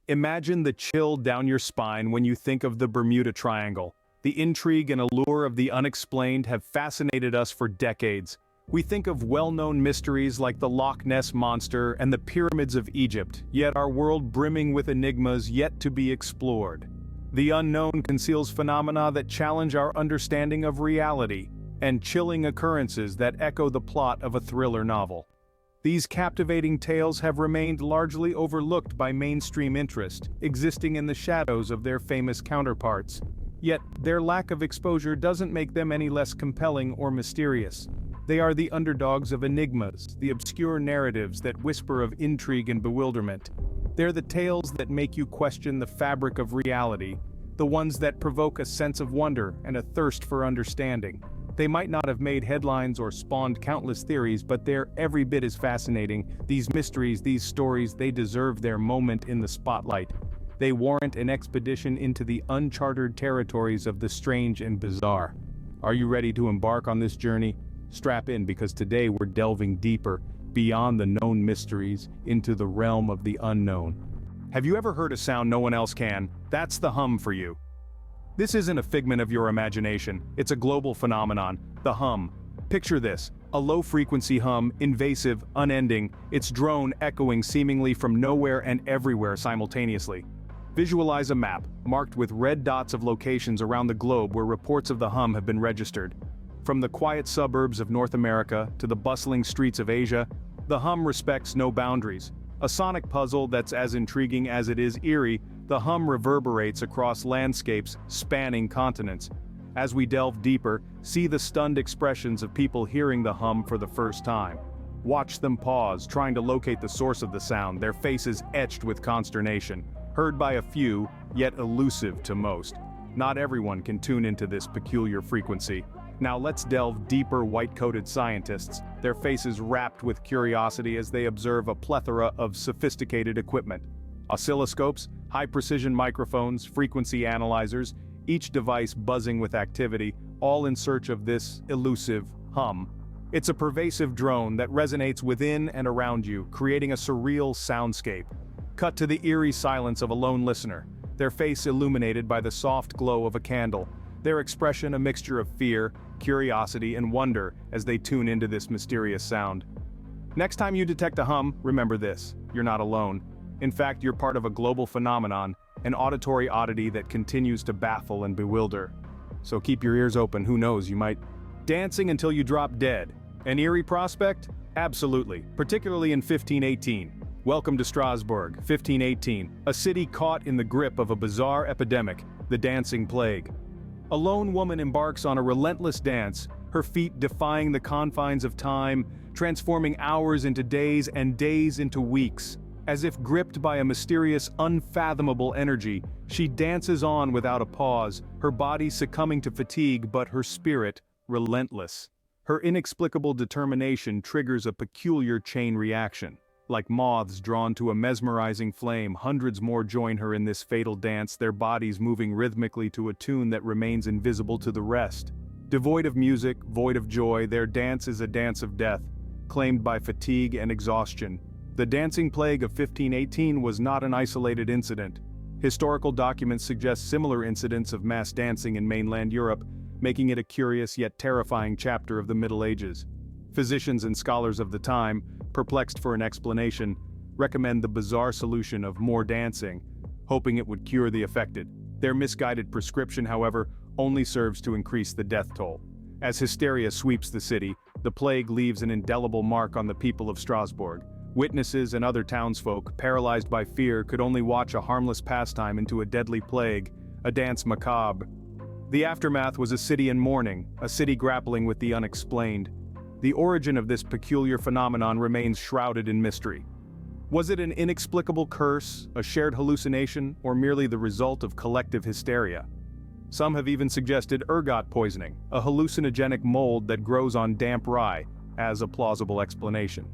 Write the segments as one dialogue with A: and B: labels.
A: Imagine the chill down your spine when you think of the Bermuda Triangle. The intrigue and allure of the unexplained have fascinated us for decades. We think of well-known mysteries like the Loch Ness Monster and the pyramids of Egypt, yet our world brimming with enigmas yet to be explored. The unknown conceals phenomena that challenge our understanding of reality, and chilling occurrences that echo the plot of a thriller novel. These captivating tales have remained largely overlooked by mainstream interest, existing in the shadows of their famous counterparts. Yet, their lack of exposure doesn't make them any less compelling or mysterious. They are the underdogs of enigmas, the obscure narratives that whisper of intrigue and bewilderment. They're the tales that make you question the fabric of reality, the ones that provoke a sense of wonder and a thirst for understanding. They might not have made headlines or spawned countless theories, but they're every bit as fascinating. These mysteries, these stories, they deserve their moment in the spotlight. They warrant an expedition into the uncharted territories of the strange and bizarre. Are you ready to embark on this journey? Strap in, because today we're delving deeper, beyond the known mysteries, into the realm of the unknown. Have you ever heard a sound no one else can? That's the hum for you. This isn't a figment of your imagination, it's a global phenomenon, the hum. Picture this, a low-frequency hum, invasive, unending, its drone echoing seemingly from nowhere and everywhere simultaneously. Visualize a map, marked with red dots of locations around the globe where reports of the hum have been registered. From the quiet suburbs of North America to the bustling streets of Asia, the hum respects no boundaries. A sonic puzzle that's as intriguing as it is eerie, the hum reverberates across landscapes spanning continents. As we delve deeper, see the stunned expressions of people hearing the hum for the first time. Watch them pause, trying to locate the source of the sound, their faces etched with consternation. Heard by a few, yet elusive to most. Not everyone can tune into this peculiar frequency. Now let's delve deeper. White-coated scientists, their faces wrapped with curiosity as they observe a plethora of sophisticated equipment. Oscilloscopes, high-precision microphones, frequency analyzers, each device buzzing with activity, all in search of this elusive hum. It's a pervasive drone that resonates within and around you, creating a surreal soundscape. Cut to the eerie silence of a lone listener, their face illuminated by the soft glow of a candle, their expression a mixture of fear, curiosity, and wonder as they tune into this mysterious sound. Next time you detect a hum, remember this: you're not alone. In fact, you're part of a global phenomenon, an auditory oddity that continues to baffle and bewilder. So keep your ears open, who knows, you might... Dancing until you drop dead. An eerie prospect? Absolutely, particularly in 1518. Welcome to Strasbourg, 1518, a city caught in the grip of a bizarre epidemic, the dancing plague. A lone woman embarks on a relentless dance, her feet defying the confines of time, transforming hours into days and days into weeks. As if gripped by a mysterious, unfathomable energy, she dances on without a pause, her body succumbing to fatigue but her spirit relentless. Her inexplicable determination triggers a peculiar chain reaction. Like moths drawn to a mesmerizing flame, hundreds more join her in this fatal dance, their bodies moving rhythmically to a tune that remains invisible to the rest. Devoid of music, void of joy, their dance is a dance of death, claimed by fatigue and exhaustion. The dancing plague of 1518 was not an isolated incident. Historical documents suggest similar incidents of mass dancing in mainland Europe, making it a curious yet terrifying chapter of the Middle Ages. Physicians and scholars of the time, perplexed for an explanation, recommend the bizarre solution of more dancing, hoping it would cure the affected. Their misguided prescription, however, only serves to increase the death toll. As hysteria sweeps the city, the plague leaves an indelible mark on the people of Strasbourg. Witnesses and other townsfolk, paralyzed by fear, could only watch a harmless pastime into a deadly plague, a dance macabre. The aftermath was a city in mourning, a city grappling with the unexplained. The origin of this peculiar phenomenon remains shrouded in mystery. Was it an inexplicable curse, a shared hallucination, or merely the result of collective hysteria? Some have even suggested ergot poisoning, a hallucinogenic mold that grows on damp rye, as a plausible explanation.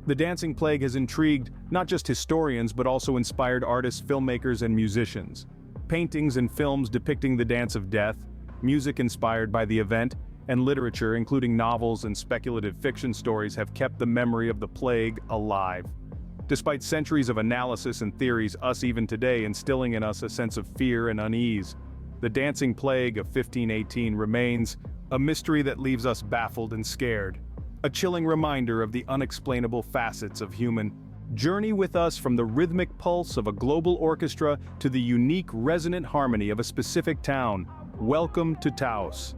A: The dancing plague has intrigued not just historians but also inspired artists, filmmakers, and musicians. Paintings and films depicting the dance of death, music inspired by the event, and literature including novels and speculative fiction stories have kept the memory of the plague alive. Despite centuries of analysis and theories, us even today instilling in us a sense of fear and unease, the dancing plague of 1518 remains a mystery that leaves us baffled and scared. A chilling reminder of the unexplainable facets of human. Journey with us from the rhythmic pulse of a global orchestra to the unique resonant harmony of a specific town. Welcome to Taos.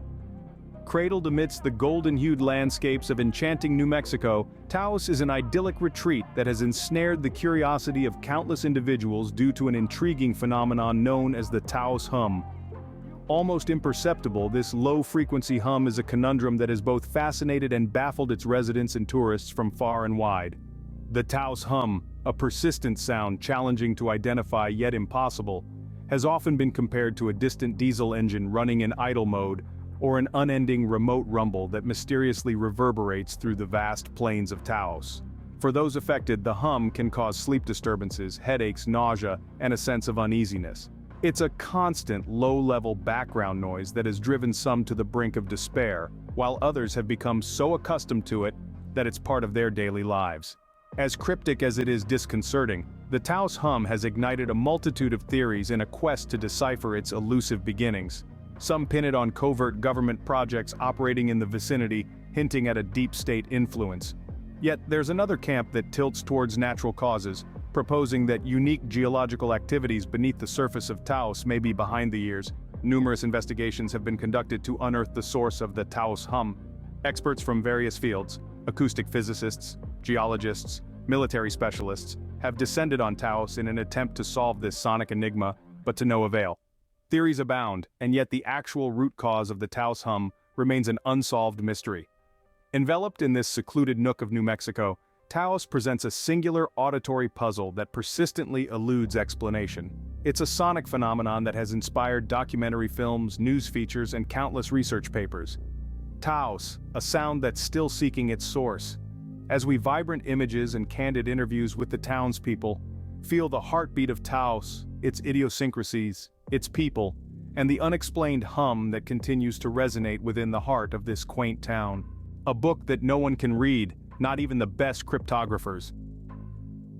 A: Cradled amidst the golden-hued landscapes of enchanting New Mexico, Taos is an idyllic retreat that has ensnared the curiosity of countless individuals due to an intriguing phenomenon known as the Taos Hum. Almost imperceptible, this low-frequency hum is a conundrum that has both fascinated and baffled its residents and tourists from far and wide. The Taos Hum, a persistent sound challenging to identify yet impossible, has often been compared to a distant diesel engine running in idle mode, or an unending remote rumble that mysteriously reverberates through the vast plains of Taos. For those affected, the hum can cause sleep disturbances, headaches, nausea, and a sense of uneasiness. It's a constant, low-level background noise that has driven some to the brink of despair, while others have become so accustomed to it that it's part of their daily lives. As cryptic as it is disconcerting, the Taos Hum has ignited a multitude of theories in a quest to decipher its elusive beginnings. Some pin it on covert government projects operating in the vicinity, hinting at a deep state influence. Yet there's another camp that tilts towards natural causes, proposing that unique geological activities beneath the surface of Taos may be behind the ears. Numerous investigations have been conducted to unearth the source of the Taos Hum. Experts from various fields, acoustic physicists, geologists, military specialists, have descended on Taos in an attempt to solve this sonic enigma, but to no avail. Theories abound, and yet the actual root cause of the Taos Hum remains an unsolved mystery. Enveloped in this secluded nook of New Mexico, Taos presents a singular auditory puzzle that persistently eludes explanation. It's a sonic phenomenon that has inspired documentary films, news features, and countless research papers. Taos, a sound that's still seeking its source. As we vibrant images and candid interviews with the townspeople, feel the heartbeat of Taos, its idiosyncrasies, its people, and the unexplained hum that continues to resonate within the heart of this quaint town. A book that no one can read, not even the best cryptographers.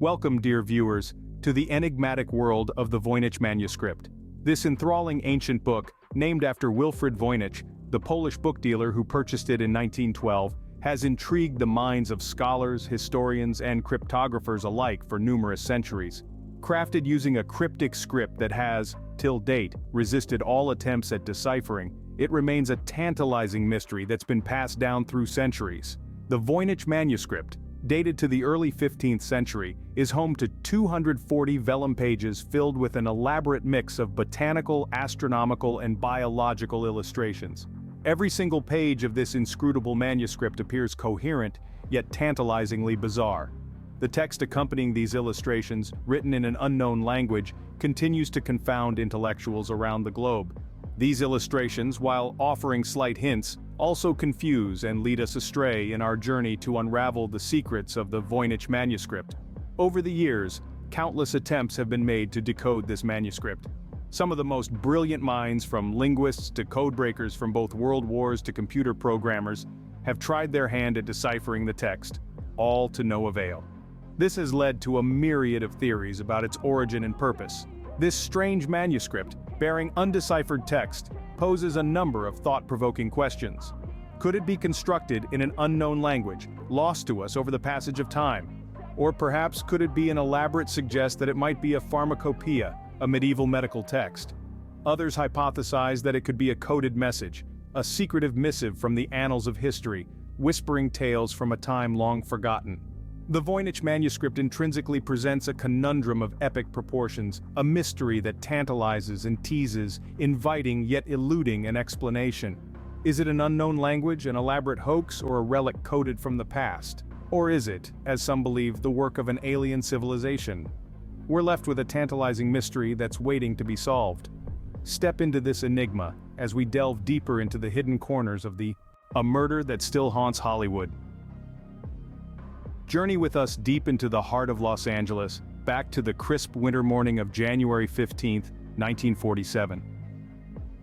A: Welcome, dear viewers, to the enigmatic world of the Voynich Manuscript. This enthralling ancient book, named after Wilfrid Voynich, the Polish book dealer who purchased it in 1912, has intrigued the minds of scholars, historians, and cryptographers alike for numerous centuries. Crafted using a cryptic script that has, till date, resisted all attempts at deciphering, it remains a tantalizing mystery that's been passed down through centuries. The Voynich Manuscript, dated to the early 15th century, is home to 240 vellum pages filled with an elaborate mix of botanical, astronomical, and biological illustrations. Every single page of this inscrutable manuscript appears coherent, yet tantalizingly bizarre. The text accompanying these illustrations, written in an unknown language, continues to confound intellectuals around the globe. These illustrations, while offering slight hints, also confuse and lead us astray in our journey to unravel the secrets of the Voynich Manuscript. Over the years, countless attempts have been made to decode this manuscript. Some of the most brilliant minds, from linguists to codebreakers from both world wars to computer programmers, have tried their hand at deciphering the text, all to no avail. This has led to a myriad of theories about its origin and purpose. This strange manuscript, bearing undeciphered text, poses a number of thought-provoking questions. Could it be constructed in an unknown language, lost to us over the passage of time? Or perhaps could it be an elaborate suggest that it might be a pharmacopoeia, a medieval medical text? Others hypothesize that it could be a coded message, a secretive missive from the annals of history, whispering tales from a time long forgotten. The Voynich Manuscript intrinsically presents a conundrum of epic proportions, a mystery that tantalizes and teases, inviting yet eluding an explanation. Is it an unknown language, an elaborate hoax, or a relic coded from the past? Or is it, as some believe, the work of an alien civilization? We're left with a tantalizing mystery that's waiting to be solved. Step into this enigma as we delve deeper into the hidden corners of a murder that still haunts Hollywood. Journey with us deep into the heart of Los Angeles, back to the crisp winter morning of January 15, 1947.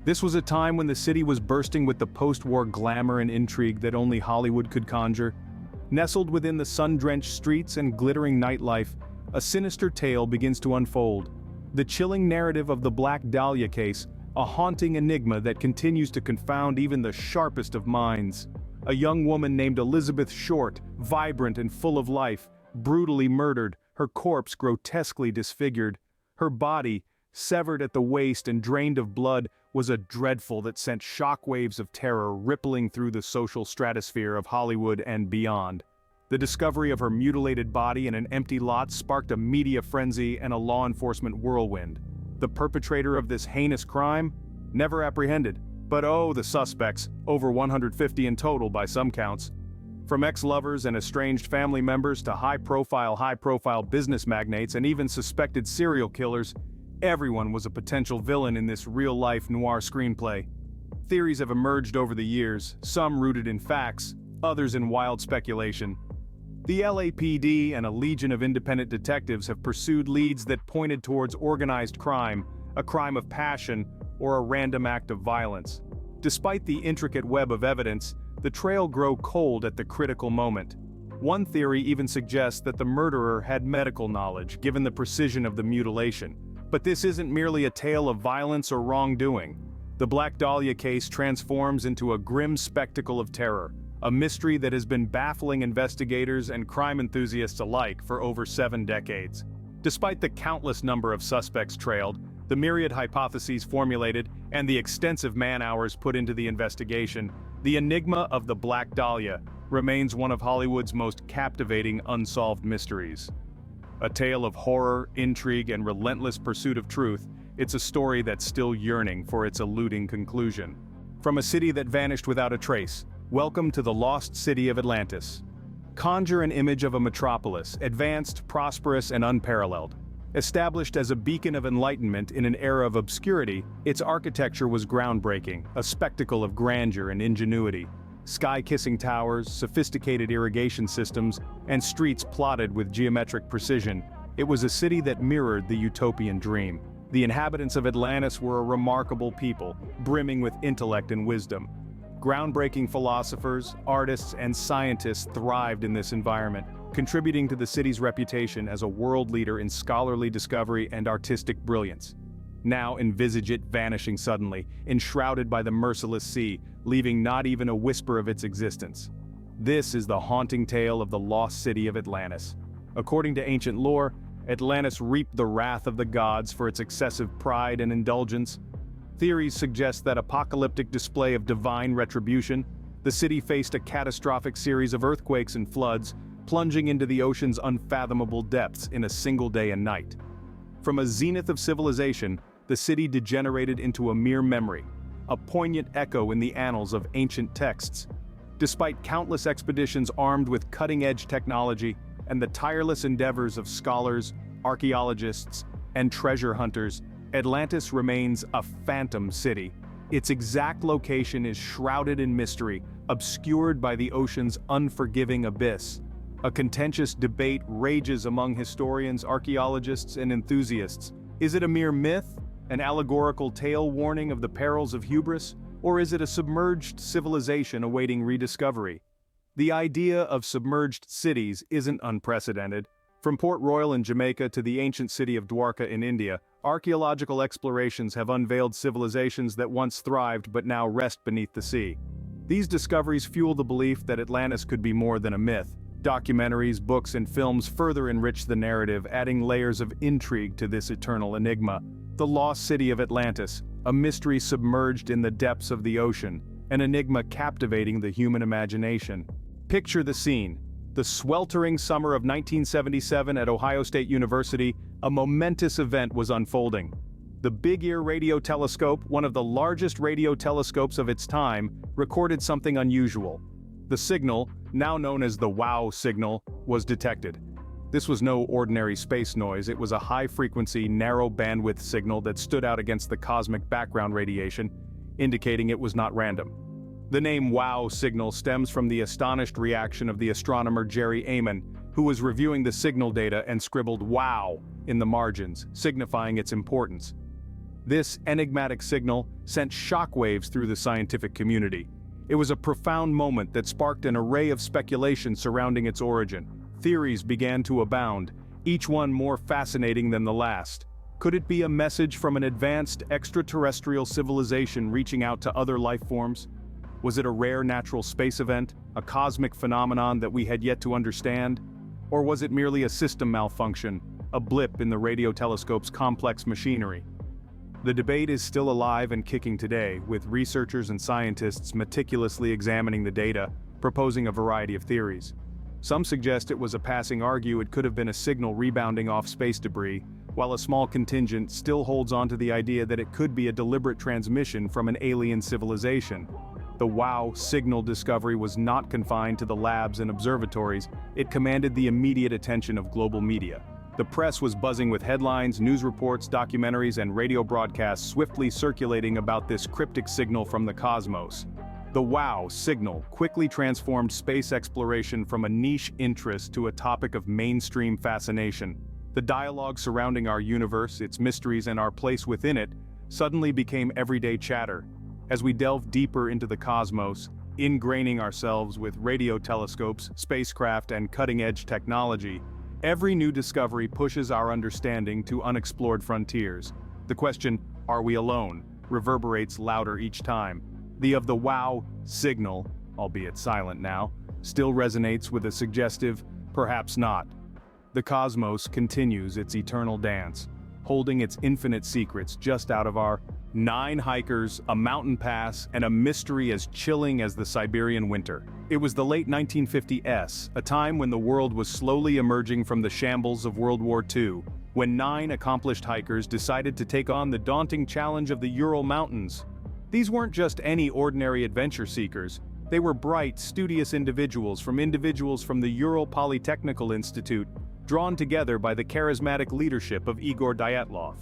A: This was a time when the city was bursting with the post-war glamour and intrigue that only Hollywood could conjure. Nestled within the sun-drenched streets and glittering nightlife, a sinister tale begins to unfold. The chilling narrative of the Black Dahlia case, a haunting enigma that continues to confound even the sharpest of minds. A young woman named Elizabeth Short, vibrant and full of life, brutally murdered, her corpse grotesquely disfigured. Her body, severed at the waist and drained of blood, was a dreadful that sent shockwaves of terror rippling through the social stratosphere of Hollywood and beyond. The discovery of her mutilated body in an empty lot sparked a media frenzy and a law enforcement whirlwind. The perpetrator of this heinous crime? Never apprehended. But oh, the suspects, over 150 in total by some counts. From ex-lovers and estranged family members to high-profile business magnates and even suspected serial killers, everyone was a potential villain in this real-life noir screenplay. Theories have emerged over the years, some rooted in facts, others in wild speculation. The LAPD and a legion of independent detectives have pursued leads that pointed towards organized crime, a crime of passion, or a random act of violence. Despite the intricate web of evidence, the trail grows cold at the critical moment. One theory even suggests that the murderer had medical knowledge, given the precision of the mutilation. But this isn't merely a tale of violence or wrongdoing. The Black Dahlia case transforms into a grim spectacle of terror, a mystery that has been baffling investigators and crime enthusiasts alike for over 7 decades. Despite the countless number of suspects trailed, the myriad hypotheses formulated, and the extensive man-hours put into the investigation, the enigma of the Black Dahlia remains one of Hollywood's most captivating unsolved mysteries. A tale of horror, intrigue, and relentless pursuit of truth, it's a story that's still yearning for its eluding conclusion. From a city that vanished without a trace, welcome to the lost city of Atlantis. Conjure an image of a metropolis, advanced, prosperous, and unparalleled. Established as a beacon of enlightenment in an era of obscurity, its architecture was groundbreaking, a spectacle of grandeur and ingenuity. Sky-kissing towers, sophisticated irrigation systems, and streets plotted with geometric precision, it was a city that mirrored the utopian dream. The inhabitants of Atlantis were a remarkable people, brimming with intellect and wisdom. Groundbreaking philosophers, artists, and scientists thrived in this environment, contributing to the city's reputation as a world leader in scholarly discovery and artistic brilliance. Now envisage it vanishing suddenly, enshrouded by the merciless sea, leaving not even a whisper of its existence. This is the haunting tale of the lost city of Atlantis. According to ancient lore, Atlantis reaped the wrath of the gods for its excessive pride and indulgence. Theories suggest that apocalyptic display of divine retribution, the city faced a catastrophic series of earthquakes and floods, plunging into the ocean's unfathomable depths in a single day and night. From a zenith of civilization, the city degenerated into a mere memory, a poignant echo in the annals of ancient texts. Despite countless expeditions armed with cutting-edge technology and the tireless endeavors of scholars, archaeologists, and treasure hunters, Atlantis remains a phantom city. Its exact location is shrouded in mystery, obscured by the ocean's unforgiving abyss. A contentious debate rages among historians, archaeologists, and enthusiasts. Is it a mere myth, an allegorical tale warning of the perils of hubris, or is it a submerged civilization awaiting rediscovery? The idea of submerged cities isn't unprecedented. From Port Royal in Jamaica to the ancient city of Dwarka in India, archaeological explorations have unveiled civilizations that once thrived but now rest beneath the sea. These discoveries fuel the belief that Atlantis could be more than a myth. Documentaries, books, and films further enrich the narrative, adding layers of intrigue to this eternal enigma. The lost city of Atlantis, a mystery submerged in the depths of the ocean, an enigma captivating the human imagination. Picture the scene. The sweltering summer of 1977 at Ohio State University, a momentous event was unfolding. The Big Ear radio telescope, one of the largest radio telescopes of its time, recorded something unusual. The signal, now known as the WOW signal, was detected. This was no ordinary space noise, it was a high-frequency, narrow-bandwidth signal that stood out against the cosmic background radiation, indicating it was not random. The name WOW signal stems from the astonished reaction of the astronomer Jerry Amon, who was reviewing the signal data and scribbled "WOW" in the margins, signifying its importance. This enigmatic signal sent shockwaves through the scientific community. It was a profound moment that sparked an array of speculation surrounding its origin. Theories began to abound. each one more fascinating than the last. Could it be a message from an advanced extraterrestrial civilization reaching out to other life forms? Was it a rare natural space event, a cosmic phenomenon that we had yet to understand? Or was it merely a system malfunction, a blip in the radio telescope's complex machinery? The debate is still alive and kicking today, with researchers and scientists meticulously examining the data, proposing a variety of theories. Some suggest it was a passing argue it could have been a signal rebounding off space debris, while a small contingent still holds on to the idea that it could be a deliberate transmission from an alien civilization. The WOW signal discovery was not confined to the labs and observatories, it commanded the immediate attention of global media. The press was buzzing with headlines, news reports, documentaries, and radio broadcasts swiftly circulating about this cryptic signal from the cosmos. The WOW signal quickly transformed space exploration from a niche interest to a topic of mainstream fascination. The dialogue surrounding our universe, its mysteries, and our place within it suddenly became everyday chatter. As we delve deeper into the cosmos, ingraining ourselves with radio telescopes, spacecraft, and cutting-edge technology, every new discovery pushes our understanding to unexplored frontiers. The question, "Are we alone?" reverberates louder each time. The WOW signal, albeit silent now, still resonates with a suggestive, "perhaps not." The cosmos continues its eternal dance, holding its infinite secrets just out of our 9 hikers, a mountain pass, and a mystery as chilling as the Siberian winter. It was the late 1950s, a time when the world was slowly emerging from the shambles of World War II, when 9 accomplished hikers decided to take on the daunting challenge of the Ural Mountains. These weren't just any ordinary adventure seekers, they were bright, studious individuals from the Ural Polytechnical Institute, drawn together by the charismatic leadership of Igor Dyatlov.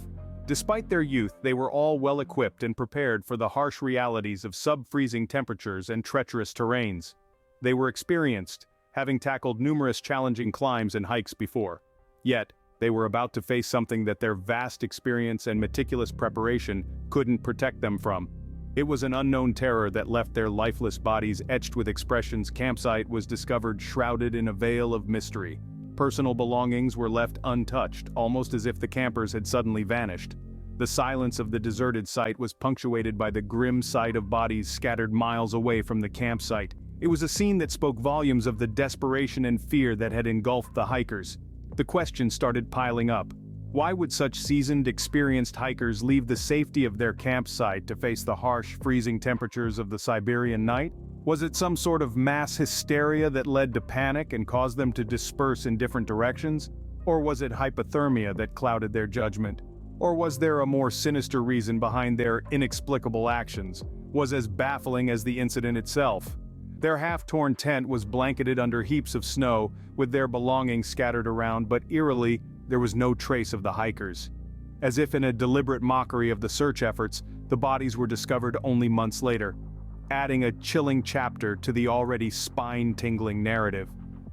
A: Despite their youth, they were all well-equipped and prepared for the harsh realities of sub-freezing temperatures and treacherous terrains. They were experienced, having tackled numerous challenging climbs and hikes before. Yet, they were about to face something that their vast experience and meticulous preparation couldn't protect them from. It was an unknown terror that left their lifeless bodies etched with expressions. Campsite was discovered shrouded in a veil of mystery. Personal belongings were left untouched, almost as if the campers had suddenly vanished. The silence of the deserted site was punctuated by the grim sight of bodies scattered miles away from the campsite. It was a scene that spoke volumes of the desperation and fear that had engulfed the hikers. The questions started piling up. Why would such seasoned, experienced hikers leave the safety of their campsite to face the harsh, freezing temperatures of the Siberian night? Was it some sort of mass hysteria that led to panic and caused them to disperse in different directions? Or was it hypothermia that clouded their judgment? Or was there a more sinister reason behind their inexplicable actions? Was as baffling as the incident itself. Their half-torn tent was blanketed under heaps of snow, with their belongings scattered around, but eerily, there was no trace of the hikers. As if in a deliberate mockery of the search efforts, the bodies were discovered only months later, adding a chilling chapter to the already spine-tingling narrative.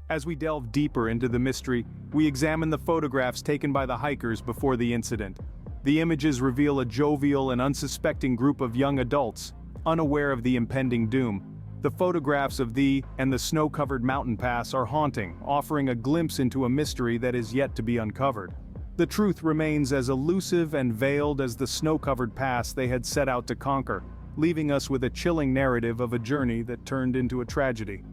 A: As we delve deeper into the mystery, we examine the photographs taken by the hikers before the incident. The images reveal a jovial and unsuspecting group of young adults, unaware of the impending doom. The photographs of the snow-covered mountain pass are haunting, offering a glimpse into a mystery that is yet to be uncovered. The truth remains as elusive and veiled as the snow-covered pass they had set out to conquer, leaving us with a chilling narrative of a journey that turned into a tragedy.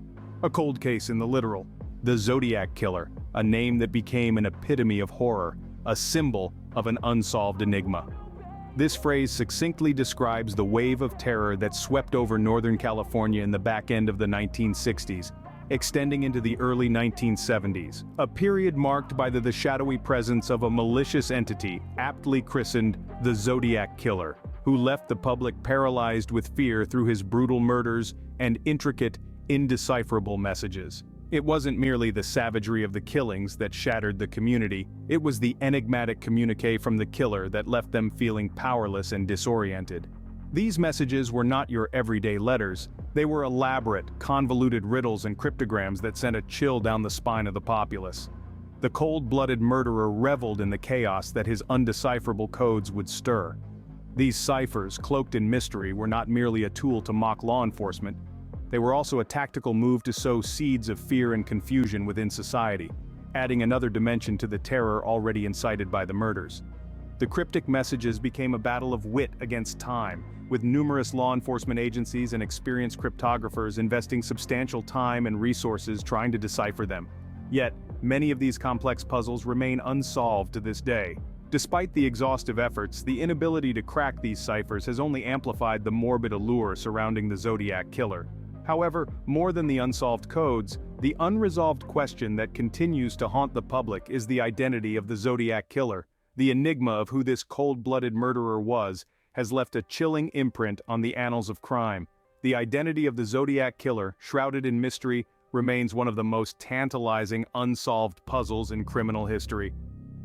A: A cold case in the literal. The Zodiac Killer, a name that became an epitome of horror, a symbol of an unsolved enigma. This phrase succinctly describes the wave of terror that swept over Northern California in the back end of the 1960s, extending into the early 1970s, a period marked by the shadowy presence of a malicious entity, aptly christened the Zodiac Killer, who left the public paralyzed with fear through his brutal murders and intricate, indecipherable messages. It wasn't merely the savagery of the killings that shattered the community, it was the enigmatic communique from the killer that left them feeling powerless and disoriented. These messages were not your everyday letters, they were elaborate, convoluted riddles and cryptograms that sent a chill down the spine of the populace. The cold-blooded murderer reveled in the chaos that his undecipherable codes would stir. These ciphers, cloaked in mystery, were not merely a tool to mock law enforcement, they were also a tactical move to sow seeds of fear and confusion within society. adding another dimension to the terror already incited by the murders. The cryptic messages became a battle of wit against time, with numerous law enforcement agencies and experienced cryptographers investing substantial time and resources trying to decipher them. Yet, many of these complex puzzles remain unsolved to this day. Despite the exhaustive efforts, the inability to crack these ciphers has only amplified the morbid allure surrounding the Zodiac Killer. However, more than the unsolved codes, the unresolved question that continues to haunt the public is the identity of the Zodiac Killer. The enigma of who this cold-blooded murderer was has left a chilling imprint on the annals of crime. The identity of the Zodiac Killer, shrouded in mystery, remains one of the most tantalizing unsolved puzzles in criminal history.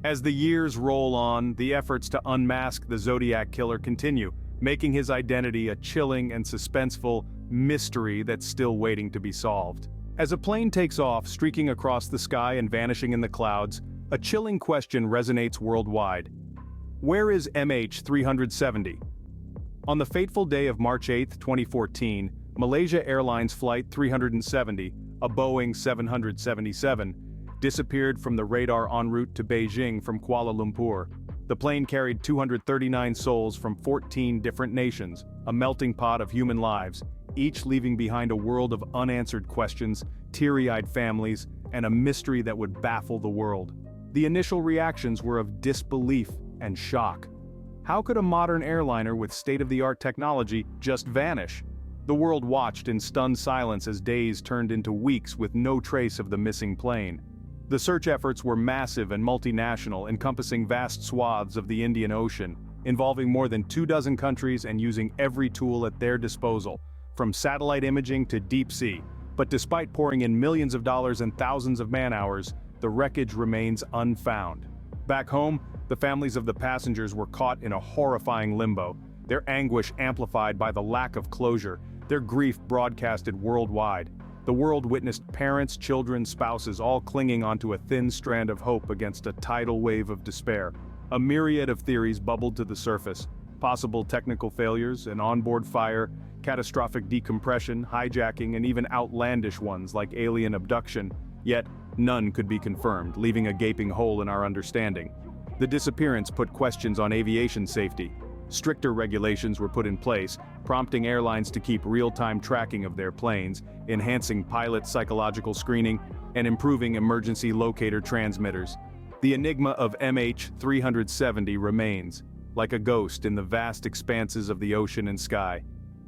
A: As the years roll on, the efforts to unmask the Zodiac Killer continue, making his identity a chilling and suspenseful mystery that's still waiting to be solved. As a plane takes off, streaking across the sky and vanishing in the clouds, a chilling question resonates worldwide. Where is MH370? On the fateful day of March 8, 2014, Malaysia Airlines Flight 370, a Boeing 777, disappeared from the radar en route to Beijing from Kuala Lumpur. The plane carried 239 souls from 14 different nations, a melting pot of human lives, each leaving behind a world of unanswered questions, teary-eyed families, and a mystery that would baffle the world. The initial reactions were of disbelief and shock. How could a modern airliner with state-of-the-art technology just vanish? The world watched in stunned silence as days turned into weeks with no trace of the missing plane. The search efforts were massive and multinational, encompassing vast swaths of the Indian Ocean, involving more than 24 countries and using every tool at their disposal, from satellite imaging to deep sea. But despite pouring in millions of dollars and thousands of man-hours, the wreckage remains unfound. Back home, the families of the passengers were caught in a horrifying limbo, their anguish amplified by the lack of closure, their grief broadcasted worldwide. The world witnessed parents, children, spouses all clinging onto a thin strand of hope against a tidal wave of despair. A myriad of theories bubbled to the surface: possible technical failures, an onboard fire, catastrophic decompression, hijacking, and even outlandish ones like alien abduction. Yet, none could be confirmed, leaving a gaping hole in our understanding. The disappearance put questions on aviation safety. Stricter regulations were put in place, prompting airlines to keep real-time tracking of their planes, enhancing pilot psychological screening, and improving emergency locator transmitters. The enigma of MH370 remains, like a ghost in the vast expanses of the ocean and sky.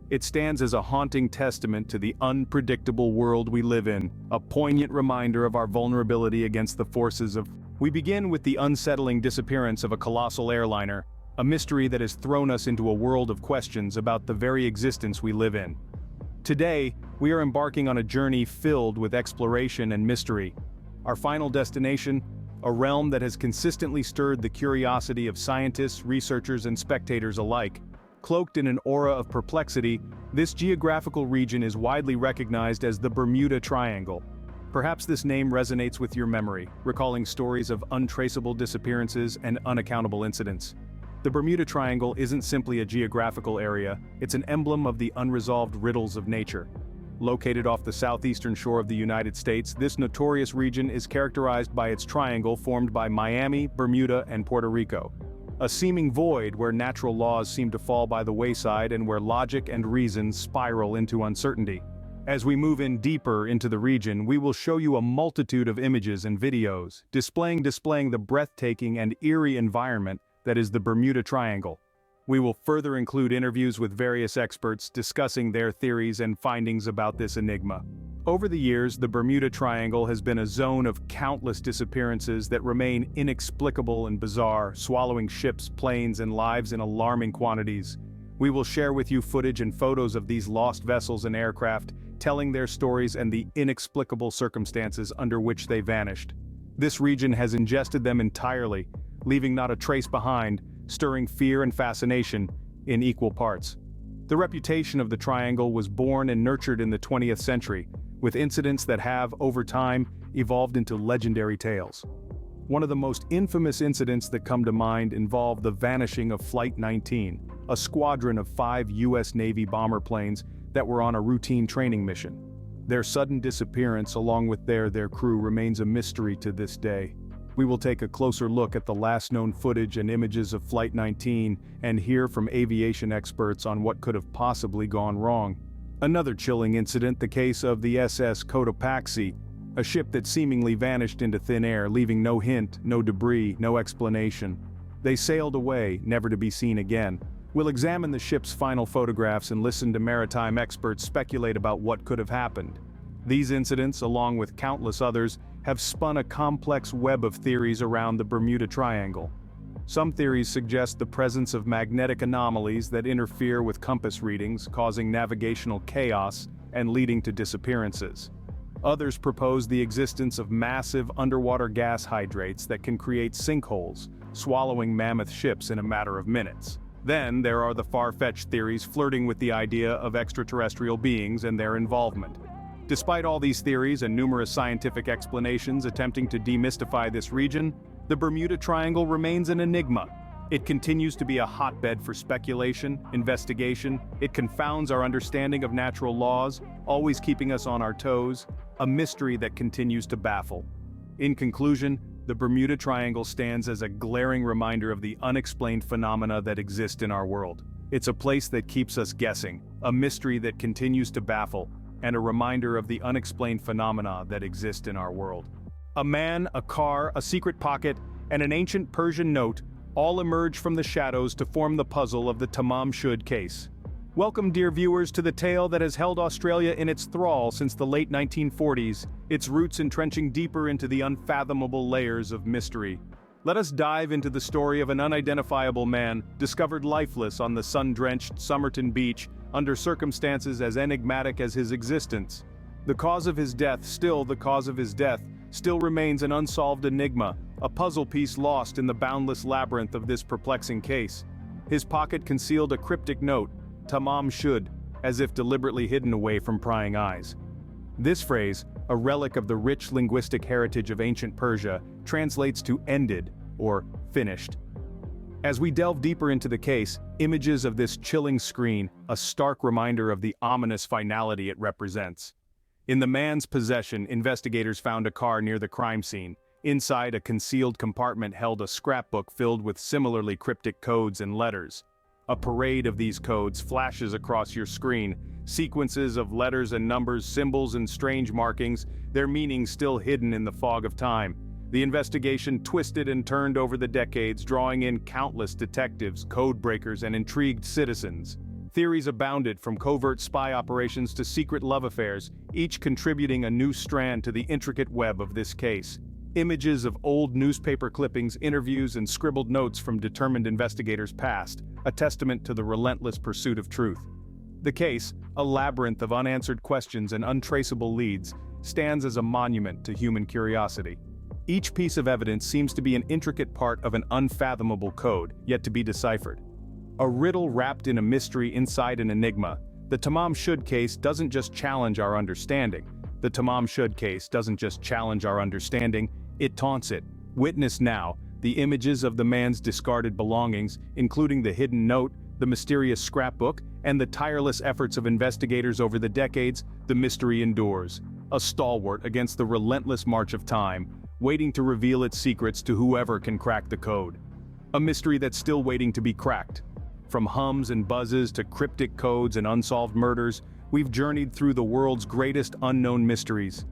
A: It stands as a haunting testament to the unpredictable world we live in, a poignant reminder of our vulnerability against the forces of... We begin with the unsettling disappearance of a colossal airliner, a mystery that has thrown us into a world of questions about the very existence we live in. Today, we are embarking on a journey filled with exploration and mystery. Our final destination, a realm that has consistently stirred the curiosity of scientists, researchers, and spectators alike. Cloaked in an aura of perplexity, this geographical region is widely recognized as the Bermuda Triangle. Perhaps this name resonates with your memory, recalling stories of untraceable disappearances and unaccountable incidents. The Bermuda Triangle isn't simply a geographical area, it's an emblem of the unresolved riddles of nature. Located off the southeastern shore of the United States, this notorious region is characterized by its triangle formed by Miami, Bermuda, and Puerto Rico. A seeming void where natural laws seem to fall by the wayside and where logic and reason spiral into uncertainty. As we move in deeper into the region, we will show you a multitude of images and videos, displaying the breathtaking and eerie environment that is the Bermuda Triangle. We will further include interviews with various experts discussing their theories and findings about this enigma. Over the years, the Bermuda Triangle has been a zone of countless disappearances that remain inexplicable and bizarre, swallowing ships, planes, and lives in alarming quantities. We will share with you footage and photos of these lost vessels and aircraft, telling their stories and the inexplicable circumstances under which they vanished. This region has ingested them entirely, leaving not a trace behind, stirring fear and fascination in equal parts. The reputation of the Triangle was born and nurtured in the 20th century, with incidents that have, over time, evolved into legendary tales. One of the most infamous incidents that come to mind involved the vanishing of Flight 19, a squadron of 5 U.S. Navy bomber planes that were on a routine training mission. Their sudden disappearance along with their crew remains a mystery to this day. We will take a closer look at the last known footage and images of Flight 19 and hear from aviation experts on what could have possibly gone wrong. Another chilling incident, the case of the SS Cotopaxi, a ship that seemingly vanished into thin air, leaving no hint, no debris, no explanation. They sailed away, never to be seen again. We'll examine the ship's final photographs and listen to maritime experts speculate about what could have happened. These incidents, along with countless others, have spun a complex web of theories around the Bermuda Triangle. Some theories suggest the presence of magnetic anomalies that interfere with compass readings, causing navigational chaos and leading to disappearances. Others propose the existence of massive underwater gas hydrates that can create sinkholes, swallowing mammoth ships in a matter of minutes. Then there are the far-fetched theories flirting with the idea of extraterrestrial beings and their involvement. Despite all these theories and numerous scientific explanations attempting to demystify this region, the Bermuda Triangle remains an enigma. It continues to be a hotbed for speculation, investigation. It confounds our understanding of natural laws, always keeping us on our toes, a mystery that continues to baffle. In conclusion, the Bermuda Triangle stands as a glaring reminder of the unexplained phenomena that exist in our world. It's a place that keeps us guessing, a mystery that continues to baffle, and a reminder of the unexplained phenomena that exist in our world. A man, a car, a secret pocket, and an ancient Persian note all emerge from the shadows to form the puzzle of the Tamam Shud case. Welcome, dear viewers, to the tale that has held Australia in its thrall since the late 1940s, its roots entrenching deeper into the unfathomable layers of mystery. Let us dive into the story of an unidentifiable man discovered lifeless on the sun-drenched Somerton beach under circumstances as enigmatic as his existence. The cause of his death, still remains an unsolved enigma, a puzzle piece lost in the boundless labyrinth of this perplexing case. His pocket concealed a cryptic note, Tamam Shud, as if deliberately hidden away from prying eyes. This phrase, a relic of the rich linguistic heritage of ancient Persia, translates to ended, or finished. As we delve deeper into the case, images of this chilling screen, a stark reminder of the ominous finality it represents. In the man's possession, investigators found a car near the crime scene. Inside, a concealed compartment held a scrapbook filled with similarly cryptic codes and letters. A parade of these codes flashes across your screen, sequences of letters and numbers, symbols and strange markings, their meanings still hidden in the fog of time. The investigation twisted and turned over the decades, drawing in countless detectives, code breakers, and intrigued citizens. Theories abounded, from covert spy operations to secret love affairs, each contributing a new strand to the intricate web of this case. Images of old newspaper clippings, interviews, and scribbled notes from determined investigators past, a testament to the relentless pursuit of truth. The case, a labyrinth of unanswered questions and untraceable leads, stands as a monument to human curiosity. Each piece of evidence seems to be an intricate part of an unfathomable code, yet to be deciphered. A riddle wrapped in a mystery inside an enigma. The Tamam Shud case doesn't just challenge our understanding. The Tamam Shud case doesn't just challenge our understanding, it taunts it. Witness now the images of the man's discarded belongings, including the hidden note, the mysterious scrapbook, and the tireless efforts of investigators over the decades. The mystery endures, a stalwart against the relentless march of time, waiting to reveal its secrets to whoever can crack the code. A mystery that's still waiting to be cracked. From hums and buzzes to cryptic codes and unsolved murders, we've journeyed through the world's greatest unknown mysteries.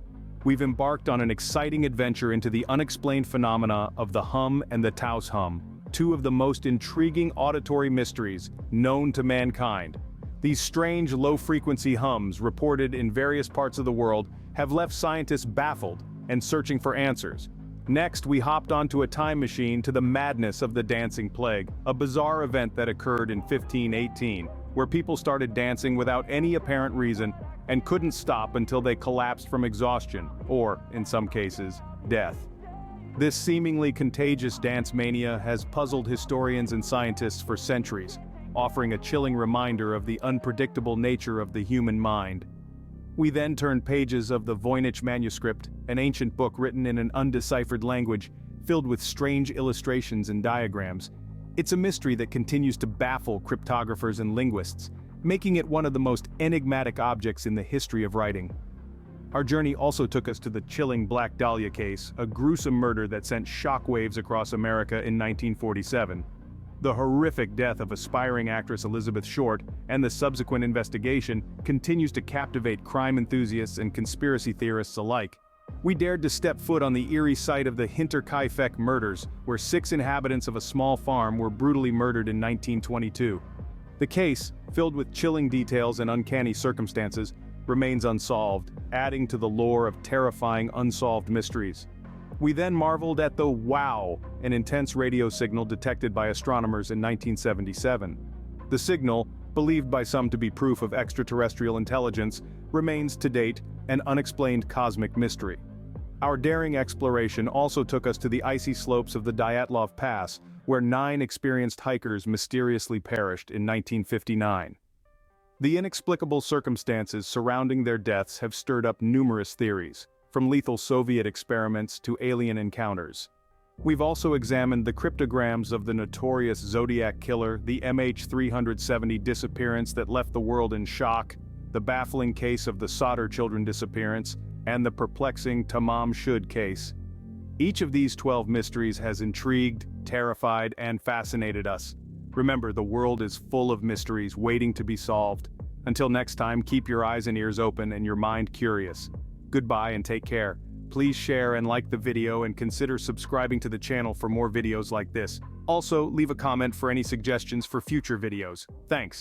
A: We've embarked on an exciting adventure into the unexplained phenomena of the hum and the Taos Hum, two of the most intriguing auditory mysteries known to mankind. These strange low-frequency hums, reported in various parts of the world, have left scientists baffled and searching for answers. Next, we hopped onto a time machine to the madness of the dancing plague, a bizarre event that occurred in 1518, where people started dancing without any apparent reason and couldn't stop until they collapsed from exhaustion, or, in some cases, death. This seemingly contagious dance mania has puzzled historians and scientists for centuries, offering a chilling reminder of the unpredictable nature of the human mind. We then turned pages of the Voynich Manuscript, an ancient book written in an undeciphered language, filled with strange illustrations and diagrams. It's a mystery that continues to baffle cryptographers and linguists, making it one of the most enigmatic objects in the history of writing. Our journey also took us to the chilling Black Dahlia case, a gruesome murder that sent shockwaves across America in 1947. The horrific death of aspiring actress Elizabeth Short and the subsequent investigation continues to captivate crime enthusiasts and conspiracy theorists alike. We dared to step foot on the eerie site of the Hinterkaifeck murders, where 6 inhabitants of a small farm were brutally murdered in 1922. The case, filled with chilling details and uncanny circumstances, remains unsolved, adding to the lore of terrifying unsolved mysteries. We then marveled at the WOW, an intense radio signal detected by astronomers in 1977. The signal, believed by some to be proof of extraterrestrial intelligence, remains to date an unexplained cosmic mystery. Our daring exploration also took us to the icy slopes of the Dyatlov Pass, where 9 experienced hikers mysteriously perished in 1959. The inexplicable circumstances surrounding their deaths have stirred up numerous theories, from lethal Soviet experiments to alien encounters. We've also examined the cryptograms of the notorious Zodiac Killer, the MH370 Disappearance that left the world in shock, the baffling case of the Solder children disappearance, and the perplexing Tamam Shud case. Each of these 12 mysteries has intrigued, terrified, and fascinated us. Remember, the world is full of mysteries waiting to be solved. Until next time, keep your eyes and ears open and your mind curious. Goodbye and take care. Please share and like the video and consider subscribing to the channel for more videos like this. Also, leave a comment for any suggestions for future videos. Thanks.